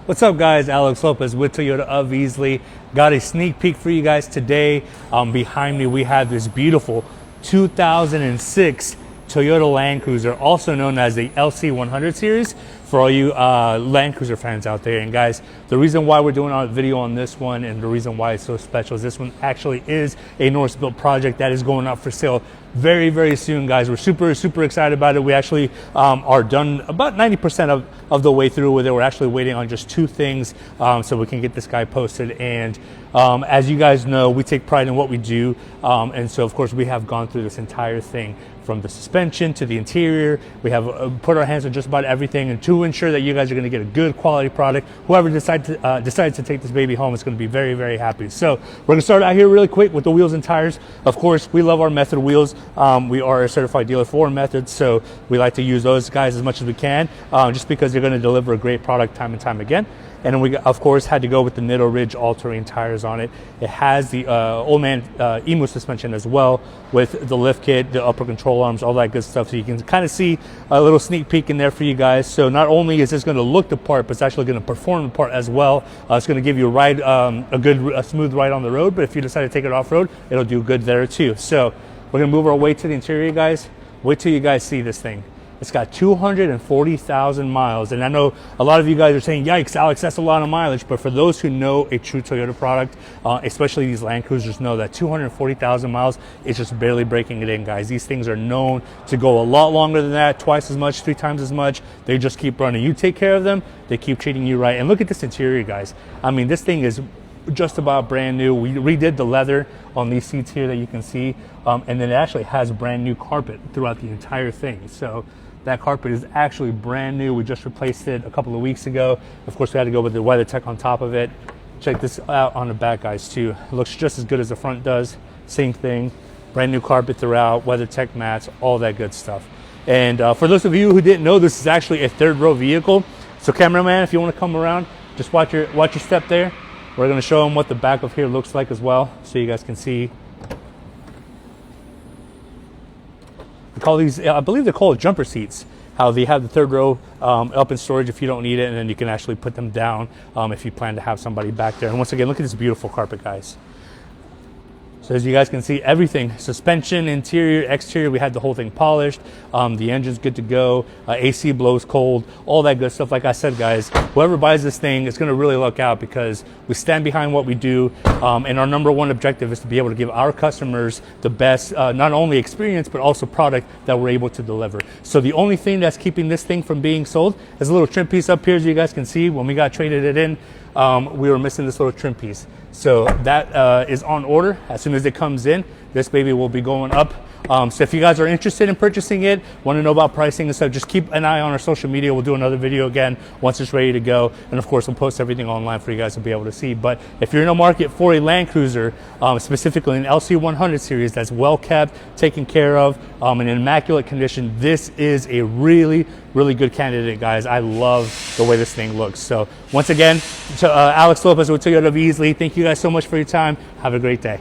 What's up, guys? Alex Lopez with Toyota of Easley. Got a sneak peek for you guys today. Behind me, we have this beautiful 2006 Toyota Land Cruiser, also known as the LC100 series, for all you Land Cruiser fans out there. And guys, the reason why we're doing our video on this one and the reason why it's so special is this one actually is a Norse built project that is going up for sale very, very soon, guys. We're super excited about it. We actually are done about 90% of the way through with it. We're actually waiting on just two things so we can get this guy posted. And as you guys know, we take pride in what we do. And so, of course, we have gone through this entire thing from the suspension to the interior. We have put our hands on just about everything, and to ensure that you guys are going to get a good quality product, whoever decides to take this baby home is going to be very, very happy. So we're going to start out here really quick with the wheels and tires. Of course, we love our Method wheels. We are a certified dealer for Method, so we like to use those guys as much as we can, just because they're going to deliver a great product time and time again. And then we, of course, had to go with the Nitto Ridge all-terrain tires on it. It has the Old Man EMU suspension as well, with the lift kit, the upper control arms, all that good stuff. So you can kind of see a little sneak peek in there for you guys. So not only is this going to look the part, but it's actually going to perform the part as well. It's going to give you a ride, a smooth ride on the road. But if you decide to take it off-road, it'll do good there too. So we're going to move our way to the interior, guys. Wait till you guys see this thing. It's got 240,000 miles. And I know a lot of you guys are saying, yikes, Alex, that's a lot of mileage. But for those who know a true Toyota product, especially these Land Cruisers, know that 240,000 miles is just barely breaking it in, guys. These things are known to go a lot longer than that, twice as much, 3 times as much. They just keep running. You take care of them, they keep treating you right. And look at this interior, guys. I mean, this thing is just about brand new. We redid the leather on these seats here that you can see. And then it actually has brand new carpet throughout the entire thing. So that carpet is actually brand new. We just replaced it a couple of weeks ago. Of course, we had to go with the WeatherTech on top of it. Check this out on the back, guys, too. It looks just as good as the front does. Same thing. Brand new carpet throughout, WeatherTech mats, all that good stuff. And for those of you who didn't know, this is actually a third row vehicle. So cameraman, if you want to come around, just watch your step there. We're going to show them what the back of here looks like as well, so you guys can see. We call these, I believe they're called jumper seats. How they have the third row up in storage if you don't need it, and then you can actually put them down if you plan to have somebody back there. And once again, look at this beautiful carpet, guys. So as you guys can see, everything, suspension, interior, exterior, we had the whole thing polished. The engine's good to go. AC blows cold, all that good stuff. Like I said, guys, whoever buys this thing is going to really luck out, because we stand behind what we do. And our number one objective is to be able to give our customers the best, not only experience, but also product that we're able to deliver. So the only thing that's keeping this thing from being sold is a little trim piece up here, as you guys can see. When we got traded it in, we were missing this little trim piece. So that is on order. As soon as it comes in, this baby will be going up. So if you guys are interested in purchasing it, want to know about pricing and stuff, just keep an eye on our social media. We'll do another video again once it's ready to go. And of course, we'll post everything online for you guys to be able to see. But if you're in a market for a Land Cruiser, specifically an LC100 series that's well kept, taken care of, in immaculate condition, this is a really good candidate, guys. I love the way this thing looks. So once again, Alex Lopez with Toyota of Easley. Thank you guys so much for your time. Have a great day.